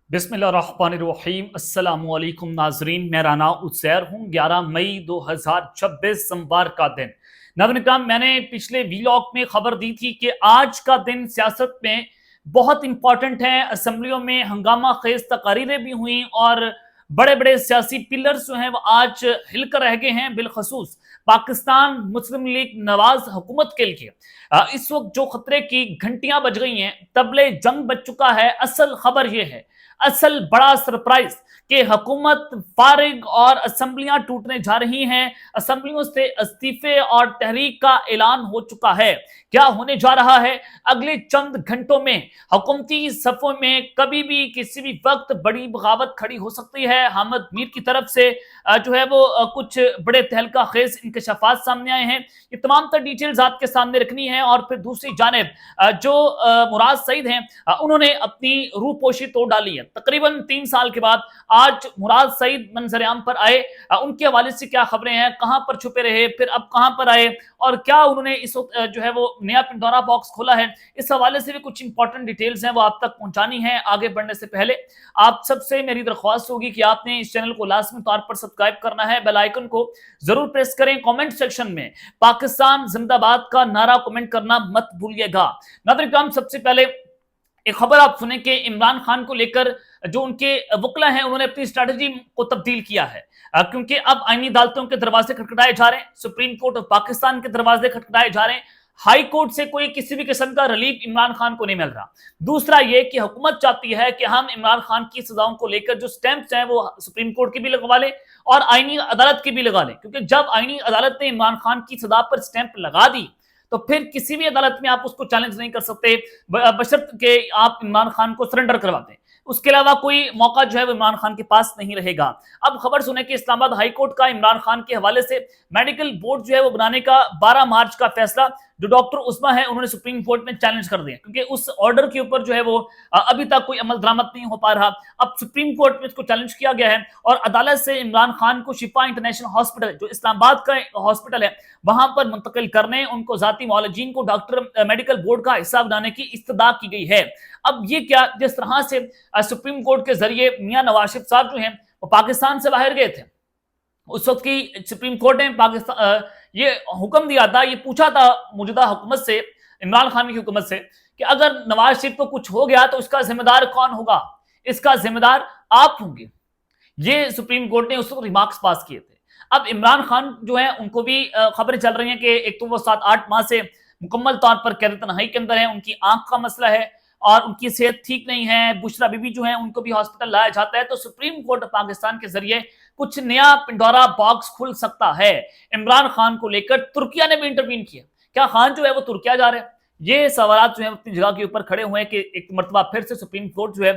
बिस्मिल्लाहिर्रहमानिर्रहीम। अस्सलाम वालेकुम नाजरीन, मैं राना उज़ैर हूँ। 11 मई 2026 सोमवार का दिन। नाज़रीन किराम, मैंने पिछले वीलॉग में खबर दी थी कि आज का दिन सियासत में बहुत इंपॉर्टेंट है। असम्बलियों में हंगामा खेज तकारीरें भी हुई और बड़े बड़े सियासी पिलर्स जो हैं वो आज हिलकर रह गए हैं। बिलखसूस पाकिस्तान मुस्लिम लीग नवाज हुकूमत के लिए इस वक्त जो खतरे की घंटियां बज गई हैं, तबले जंग बज चुका है। असल खबर यह है, असल बड़ा सरप्राइज कि हुकूमत फारिग और असम्बलियां टूटने जा रही हैं। असम्बलियों से इस्तीफे और तहरीक का ऐलान हो चुका है। क्या होने जा रहा है अगले चंद घंटों में? हुकूमती सफों में कभी भी किसी भी वक्त बड़ी बगावत खड़ी हो सकती है। हामिद मीर की तरफ से जो है वो कुछ बड़े तहलका खेज इंकशाफात सामने आए हैं। ये तमाम तर डिटेल्स आपके सामने रखनी है। और फिर दूसरी जानिब जो मुराद सईद हैं, उन्होंने अपनी रूपोशी तोड़ डाली है। तकरीबन 3 साल के बाद आज मुराद सईद मंजर-ए-आम पर आए। उनके हवाले से क्या खबरें हैं, कहां पर छुपे रहे, फिर अब कहां पर आए और क्या उन्होंने इस वक्त जो है वो नया पिंडोरा बॉक्स खोला है, इस हवाले से भी कुछ इंपॉर्टेंट डिटेल्स हैं वो आप तक पहुंचानी है। आगे बढ़ने से पहले आप सबसे मेरी दरख्वास्त होगी कि आपने इस चैनल को लाजमी तौर पर सब्सक्राइब करना है, बेल आइकन को जरूर प्रेस करें। कमेंट सेक्शन में पाकिस्तान जिंदाबाद का नारा कमेंट करना मत भूलिएगा। नाज़रीन, सबसे पहले एक खबर आप सुने कि इमरान खान को लेकर जो उनके वकला हैं उन्होंने अपनी स्ट्रैटेजी को तब्दील किया है। क्योंकि अब आईनी अदालतों के दरवाजे खटखटाए जा रहे हैं, सुप्रीम कोर्ट ऑफ पाकिस्तान के दरवाजे खटखटाए जा रहे हैं। हाई कोर्ट से कोई किसी भी किस्म का रिलीफ इमरान खान को नहीं मिल रहा। दूसरा ये कि हुकूमत चाहती है कि हम इमरान खान की सजाओं को लेकर जो स्टैंप्स हैं वो सुप्रीम कोर्ट की भी लगवा लें और आईनी अदालत की भी लगा लें। क्योंकि जब आईनी अदालत ने इमरान खान की सजा पर स्टैंप लगा दी तो फिर किसी भी अदालत में आप उसको चैलेंज नहीं कर सकते, बशर्ते कि आप इमरान खान को सरेंडर करवा दें। उसके अलावा कोई मौका जो है वो इमरान खान के पास नहीं रहेगा। अब खबर सुने कि इस्लामाबाद हाई कोर्ट का इमरान खान के हवाले से मेडिकल बोर्ड जो है वो बनाने का 12 मार्च का फैसला जो डॉक्टर उस्मा है उन्होंने सुप्रीम कोर्ट में चैलेंज कर दिया। क्योंकि उस ऑर्डर के ऊपर जो है वो अभी तक कोई अमल दरामद नहीं हो पा रहा। अब सुप्रीम कोर्ट में इसको चैलेंज किया गया है और अदालत से इमरान खान को शिफा इंटरनेशनल हॉस्पिटल जो इस्लामाबाद का हॉस्पिटल है वहां पर मुंतकिल करने, उनको जाती मौलजीन को डॉक्टर मेडिकल बोर्ड का हिस्सा बनाने की इस्तदा की गई है। अब ये क्या, जिस तरह से सुप्रीम कोर्ट के जरिए मियां नवाज शरीफ साहब जो हैं वो पाकिस्तान से बाहर गए थे, उस वक्त की सुप्रीम कोर्ट ने पाकिस्तान ये हुक्म दिया था, ये पूछा था मौजूदा हुकूमत से, इमरान खान की हुकूमत से, कि अगर नवाज शरीफ को कुछ हो गया तो इसका जिम्मेदार कौन होगा? इसका जिम्मेदार आप होंगे। ये सुप्रीम कोर्ट ने उस वक्त रिमार्क्स पास किए थे। अब इमरान खान जो है उनको भी खबरें चल रही हैं कि एक तो वो 7-8 माह से मुकम्मल तौर पर कैद तन्हाई के अंदर है, उनकी आंख का मसला है और उनकी सेहत ठीक नहीं है। बुशरा बीबी जो है उनको भी हॉस्पिटल लाया जाता है। तो सुप्रीम कोर्ट ऑफ पाकिस्तान के जरिए कुछ नया पिंडोरा बॉक्स खुल सकता है। इमरान खान को लेकर तुर्किया ने भी इंटरवीन किया। क्या खान जो है वो तुर्किया जा रहे हैं? ये सवाल जो है अपनी जगह के ऊपर खड़े हुए हैं कि एक मरतबा फिर से सुप्रीम कोर्ट जो है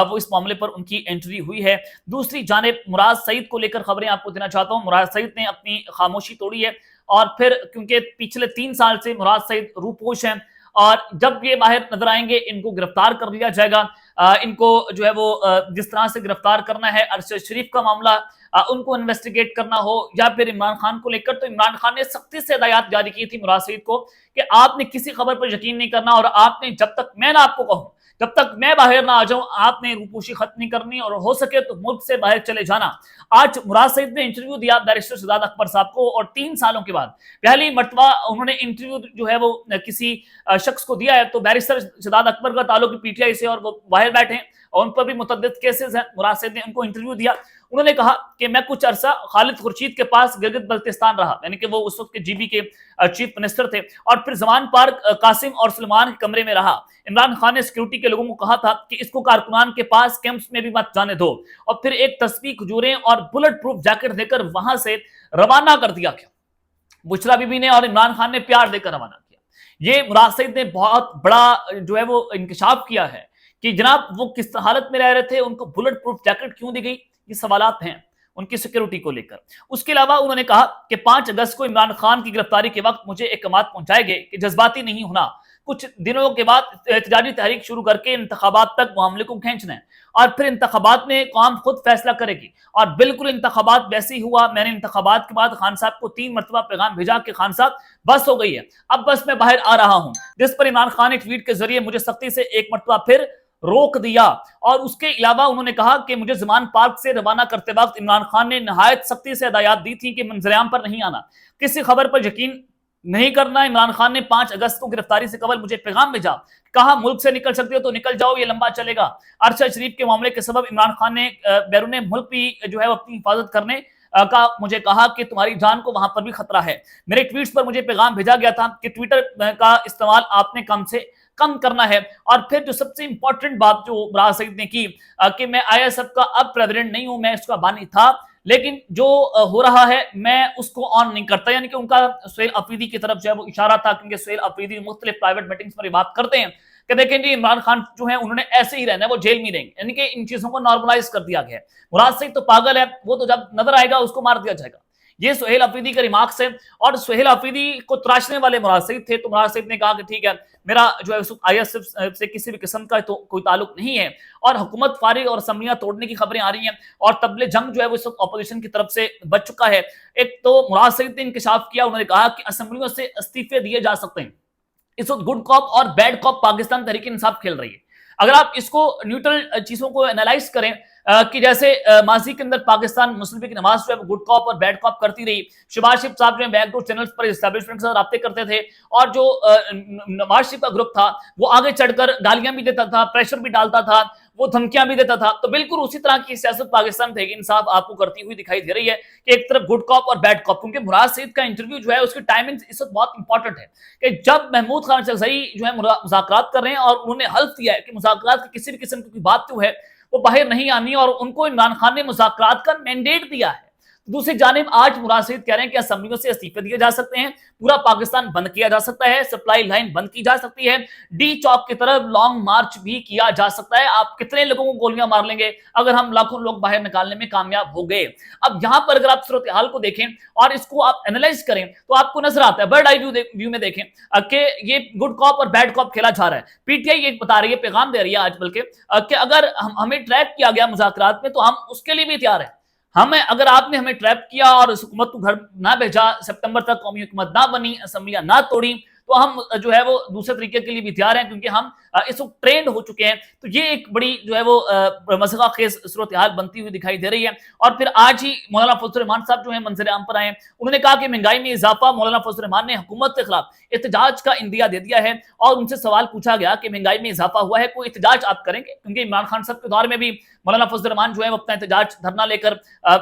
वो इस मामले पर उनकी एंट्री हुई है। दूसरी जानिब मुराद सईद को लेकर खबरें आपको देना चाहता हूं। मुराद सईद ने अपनी खामोशी तोड़ी है और फिर क्योंकि पिछले 3 साल से मुराद सईद रूपोश हैं और जब ये बाहर नजर आएंगे इनको गिरफ्तार कर लिया जाएगा। इनको जो है वो जिस तरह से गिरफ्तार करना है, अरशद शरीफ का मामला उनको इन्वेस्टिगेट करना हो या फिर इमरान खान को लेकर, तो इमरान खान ने सख्ती से हिदायत जारी की थी मुराद सईद को कि आपने किसी खबर पर यकीन नहीं करना और आपने जब तक मैं ना आपको कहूं, जब तक मैं बाहर ना आ जाऊं, आपने रूपोशी खत्म नहीं करनी और हो सके तो मुल्क से बाहर चले जाना। आज मुराद सईद ने इंटरव्यू दिया बैरिस्टर शहजाद अकबर साहब को और 3 सालों के बाद पहली मरतबा उन्होंने इंटरव्यू जो है वो किसी शख्स को दिया है। तो बैरिस्टर शहजाद अकबर का ताल्लुक पीटीआई से और वो बाहर बैठे हैं और उन पर भी मुतअद्दिद केसेस हैं। मुराद सईद ने उनको इंटरव्यू दिया। उन्होंने कहा कि मैं कुछ अरसा खालिद खुर्शीद के पास गिलगित बल्तिस्तान रहा, यानी कि वो उस वक्त के जीबी के चीफ मिनिस्टर थे, और फिर जमान पार्क कासिम और सलमान के कमरे में रहा। इमरान खान ने सिक्योरिटी के लोगों को कहा था कि इसको कारकुनान के पास कैंप्स में भी मत जाने दो, और फिर एक तस्बीह, खजूरें और बुलेट प्रूफ जैकेट देकर वहां से रवाना कर दिया गया। बुशरा बीबी ने और इमरान खान ने प्यार देकर रवाना किया। ये मुराद सईद ने बहुत बड़ा जो है वो इंकशाफ किया है कि जनाब वो किस हालत में रह रहे थे, उनको बुलेट प्रूफ जैकेट क्यों दी गई, ये सवालात हैं उनकी सिक्योरिटी को लेकर। उसके अलावा उन्होंने कहा कि 5 अगस्त को इमरान खान की गिरफ्तारी के वक्त मुझे अहकामात पहुंचाए गए कि जज्बाती नहीं होना, कुछ दिनों के बाद एहतजाजी तहरीक शुरू करके इंतखाबात तक मामले को खींचना है और फिर इंतखाबात में कौम खुद फैसला करेगी। और बिल्कुल इंतखाबात वैसे ही हुआ। मैंने इंतखाबात के बाद खान साहब को 3 मरतबा पैगाम भेजा कि खान साहब बस हो गई है, अब बस मैं बाहर आ रहा हूं, जिस पर इमरान खान ने ट्वीट के जरिए मुझे सख्ती से एक मरतबा फिर روک دیا. اور اس کے علاوہ انہوں نے کہا کہ مجھے زمان پارک سے روانہ کرتے وقت عمران خان نے نہایت سختی سے ہدایات دی تھی کہ منظر عام پر نہیں آنا, کسی خبر پر یقین نہیں کرنا. عمران خان نے 5 اگست کو گرفتاری سے قبل مجھے پیغام بھیجا, کہا ملک سے نکل سکتے ہو تو نکل جاؤ, یہ لمبا چلے گا. ارشد شریف کے معاملے کے سبب عمران خان نے بیرون ملک بھی جو ہے اپنی حفاظت کرنے کا مجھے کہا کہ تمہاری جان کو وہاں پر بھی خطرہ ہے. میرے ٹویٹس پر مجھے پیغام بھیجا گیا تھا کہ ٹویٹر کا استعمال آپ نے کم سے کم کرنا ہے. اور پھر جو سب سے امپورٹنٹ بات جو راز سعید نے کی کہ میں آئی ایس ایف کا اب پریزیڈنٹ نہیں ہوں, میں اس کا بانی تھا, لیکن جو ہو رہا ہے میں اس کو آن نہیں کرتا. یعنی کہ ان کا سہیل افریدی کی طرف جو ہے وہ اشارہ تھا, کیونکہ سہیل افریدی مختلف پرائیویٹ میٹنگز پر یہ بات کرتے ہیں کہ دیکھیں جی عمران خان جو ہے انہوں نے ایسے ہی رہنا ہے, وہ جیل میں رہیں گے. یعنی کہ ان چیزوں کو نارملائز کر دیا گیا ہے. مراد سعید تو پاگل ہے, وہ تو جب نظر آئے گا اس کو مار دیا جائے گا. یہ سہیل افریدی کا ریمارکس ہے, اور سہیل افریدی کو تراشنے والے مراد سعید تھے. تو مراد سعید نے کہا کہ ٹھیک ہے, میرا جو ہے آئی ایس ایف سے کسی بھی قسم کا تو کوئی تعلق نہیں ہے, اور حکومت فارغ اور اسمبلیاں توڑنے کی خبریں آ رہی ہیں, اور تبل جنگ جو ہے وہ اس وقت اپوزیشن کی طرف سے بچ چکا ہے. ایک تو مراد سعید نے انکشاف کیا, انہوں نے کہا کہ اسمبلیوں سے استعفے دیے جا سکتے ہیں. اس وقت گڈ کاپ اور بیڈ کاپ پاکستان تحریک انصاف کھیل رہی ہے. اگر آپ اس کو نیوٹرل چیزوں کو انالائز کریں کہ جیسے ماضی کے اندر پاکستان مسلم لیگ کی نماز جو ہے گڈ کاپ اور بیڈ کاپ کرتی رہی. شہباز شریف صاحب جو ہے بیک ڈور چینلز پر اسٹیبلشمنٹ کے ساتھ رابطے کرتے تھے, اور جو نواز شریف کا گروپ تھا وہ آگے چڑھ کر گالیاں بھی دیتا تھا, پریشر بھی ڈالتا تھا, وہ دھمکیاں بھی دیتا تھا. تو بالکل اسی طرح کی سیاست پاکستان تحریک انصاف آپ کو کرتی ہوئی دکھائی دے رہی ہے کہ ایک طرف گڈ کاپ اور بیڈ کاپ. کیونکہ مراد سعید کا انٹرویو جو ہے اس کی ٹائمنگ اس وقت بہت امپورٹنٹ ہے کہ جب محمود خان چغزئی جو ہے مذاکرات کر رہے ہیں, اور انہوں نے حلف دیا ہے کہ مذاکرات کی کسی بھی قسم کی بات جو ہے وہ باہر نہیں آنی, اور ان کو عمران خان نے مذاکرات کا مینڈیٹ دیا ہے. دوسری جانب آج مراد سعید کہہ رہے ہیں کہ اسمبلیوں سے استعفے دیے جا سکتے ہیں, پورا پاکستان بند کیا جا سکتا ہے, سپلائی لائن بند کی جا سکتی ہے, ڈی چوک کی طرف لانگ مارچ بھی کیا جا سکتا ہے. آپ کتنے لوگوں کو گولیاں مار لیں گے اگر ہم لاکھوں لوگ باہر نکالنے میں کامیاب ہو گئے. اب یہاں پر اگر آپ صورتحال کو دیکھیں اور اس کو آپ انالائز کریں تو آپ کو نظر آتا ہے, برڈ آئی ویو میں دیکھیں کہ یہ گڈ کاپ اور بیڈ کاپ کھیلا جا رہا ہے. پی ٹی آئی یہ بتا رہی ہے, پیغام دے رہی ہے آج بلکہ کہ اگر ہمیں ٹریپ کیا گیا مذاکرات میں تو ہم اس کے لیے بھی تیار ہیں. اگر آپ نے ہمیں ٹریپ کیا اور اس حکومت کو گھر نہ بھیجا, سپتمبر تک قومی حکومت نہ بنی, اسمبلیاں نہ توڑی, تو ہم جو ہے وہ دوسرے طریقے کے لیے بھی تیار ہیں, کیونکہ ہم اس وقت ٹرینڈ ہو چکے ہیں. تو یہ ایک بڑی جو ہے وہ مسئلہ خیز صورتحال بنتی ہوئی دکھائی دے رہی ہے. اور پھر آج ہی مولانا فضل الرحمان صاحب جو ہیں منظر عام پر آئے ہیں, انہوں نے کہا کہ مہنگائی میں اضافہ. مولانا فضل الرحمان نے حکومت کے خلاف احتجاج کا عندیہ دے دیا ہے, اور ان سے سوال پوچھا گیا کہ مہنگائی میں اضافہ ہوا ہے, کوئی احتجاج آپ کریں گے؟ کیونکہ عمران خان صاحب کے دور میں بھی مولانا فضل الرحمان جو ہے وہ اپنا احتجاج دھرنا لے کر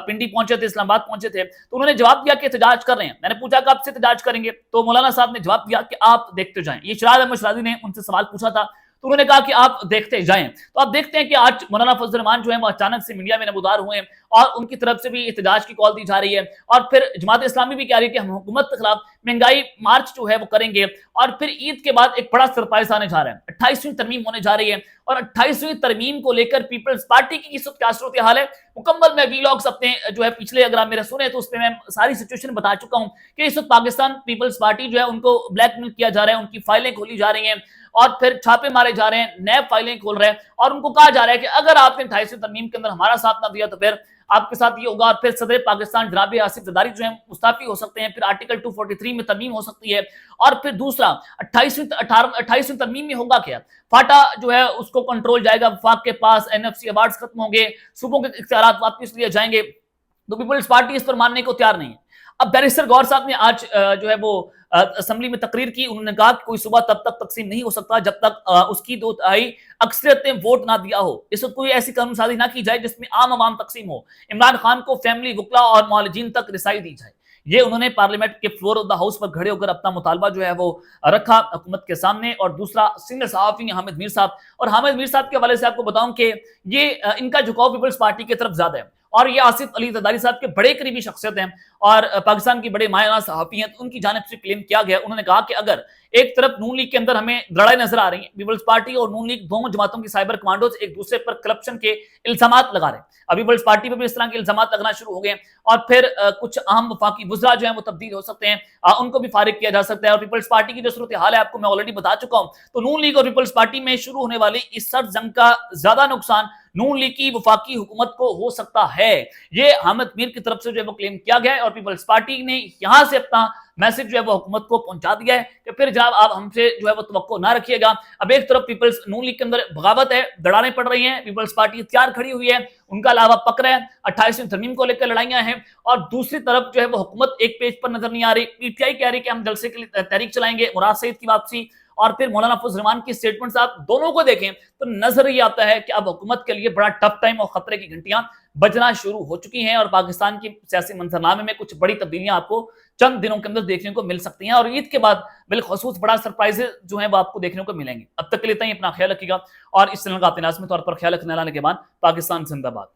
پنڈی پہنچے تھے, اسلام آباد پہنچے تھے. تو انہوں نے جواب دیا کہ احتجاج کر رہے ہیں. میں نے پوچھا کہ آپ سے احتجاج کریں گے؟ تو مولانا صاحب نے جواب دیا کہ آپ دیکھتے جائیں. یہ شیراز احمد شیرازی نے ان سے سوال پوچھا تھا, تو انہوں نے کہا کہ آپ دیکھتے جائیں. تو آپ دیکھتے ہیں کہ آج مولانا فضل الرحمان جو ہے وہ اچانک سے میڈیا میں نمودار ہوئے ہیں, اور ان کی طرف سے بھی احتجاج کی کال دی جا رہی ہے. اور پھر جماعت اسلامی بھی کہہ رہی ہے کہ ہم حکومت کے خلاف مہنگائی مارچ جو ہے وہ کریں گے. اور پھر عید کے بعد ایک بڑا سرپرائز آنے جا رہا ہے, 28ویں ترمیم ہونے جا رہی ہے, اور 28ویں ترمیم کو لے کر پیپلز پارٹی کی اس وقت کیا صورتحال ہے مکمل میں ویلاگز اپنے جو ہے پچھلے اگر آپ میرے سنے تو اس پہ میں ساری سچویشن بتا چکا ہوں کہ اس وقت پاکستان پیپلز پارٹی جو ہے ان کو بلیک میل کیا جا رہا ہے, ان کی فائلیں کھولی جا رہی ہیں, اور پھر چھاپے مارے جا رہے ہیں, نیب فائلیں کھول رہے ہیں, اور ان کو کہا جا رہا ہے کہ اگر آپ نے 28ویں ترمیم کے اندر ہمارا ساتھ نہ دیا تو پھر آپ کے ساتھ یہ ہوگا. اور پھر صدر پاکستان جناب آصف زرداری جو ہیں مستعفی ہو سکتے ہیں, پھر آرٹیکل 243 میں ترمیم ہو سکتی ہے. اور پھر دوسرا 28ویں ترمیم میں ہوگا کیا, فاٹا جو ہے اس کو کنٹرول جائے گا وفاق کے پاس, این ایف سی ایوارڈز ختم ہوں گے, صوبوں کے اختیارات واپس لیے جائیں گے. تو پیپلز پارٹی اس پر ماننے کو تیار نہیں ہے. اب بیرسٹر گور صاحب نے آج جو ہے وہ اسمبلی میں تقریر کی. انہوں نے کہا کہ کوئی صوبہ تب تک تقسیم نہیں ہو سکتا جب تک اس کی 2/3 اکثریت نے ووٹ نہ دیا ہو. اس وقت کوئی ایسی قانون سازی نہ کی جائے جس میں عام عوام تقسیم ہو. عمران خان کو فیملی, وکلا اور معالجین تک رسائی دی جائے. یہ انہوں نے پارلیمنٹ کے فلور آف دا ہاؤس پر کھڑے ہو کر اپنا مطالبہ جو ہے وہ رکھا حکومت کے سامنے. اور دوسرا سینئر صحافی حامد میر صاحب, اور حامد میر صاحب کے حوالے سے آپ کو بتاؤں کہ یہ ان کا جھکاؤ پیپلز پارٹی کی طرف زیادہ ہے, اور یہ آصف علی زرداری صاحب کے بڑے قریبی شخصیت ہیں اور پاکستان کی بڑے مایہ ناز صحافی ہیں. ان کی جانب سے کلیم کیا گیا, انہوں نے کہا کہ اگر ایک طرف نون لیگ کے اندر ہمیں لڑائی نظر آ رہی ہیں, پیپلز پارٹی اور نون لیگ دونوں جماعتوں کی سائبر کمانڈوز ایک دوسرے پر کرپشن کے الزامات لگا رہے ہیں. اب پیپلز پارٹی پہ بھی اس طرح کے الزامات لگنا شروع ہو گئے, اور پھر کچھ اہم وفاقی وزراء جو ہیں وہ تبدیل ہو سکتے ہیں, ان کو بھی فارغ کیا جا سکتا ہے. اور پیپلز پارٹی کی جو صورتحال ہے آپ کو میں آلریڈی بتا چکا ہوں. تو نون لیگ اور پیپلز پارٹی میں شروع ہونے والی اس سرد جنگ کا زیادہ نقصان नून लीग की वफाकी हुकूमत को हो सकता है। ये अहमद मीर की तरफ से जो है वो क्लेम किया गया है और पीपल्स पार्टी ने यहां से अपना मैसेज जो है वो हुकूमत को पहुंचा दिया है कि फिर जब आप हमसे जो है वो तवक्को ना रखिएगा। अब एक तरफ पीपल्स नून लीग के अंदर बगावत है, दड़ाने पड़ रही हैं, पीपल्स पार्टी तैयार खड़ी हुई है, उनका अलावा पकड़ है, 28वीं तरमीम को लेकर लड़ाइयां हैं, और दूसरी तरफ जो है वो हुकूमत एक पेज पर नजर नहीं आ रही। पीटीआई कह रही है कि हम जलसे के लिए तहरीक चलाएंगे, मुराद सईद की वापसी और फिर मौलाना फजल रहमान की स्टेटमेंट्स आप दोनों को देखें तो नजर ये आता है कि अब हुकूमत के लिए बड़ा टफ टाइम और खतरे की घंटियां बजना शुरू हो चुकी हैं और पाकिस्तान की सियासी मंजरनामे में कुछ बड़ी तब्दीलियां आपको चंद दिनों के अंदर देखने को मिल सकती हैं और ईद के बाद बिलखसूस बड़ा सरप्राइजेस जो है वो आपको देखने को मिलेंगे। अब तक के लिए अपना ख्याल रखिएगा और इस चैनल का अपने लाजमी तौर पर ख्याल रखने लाने के बाद पाकिस्तान जिंदाबाद।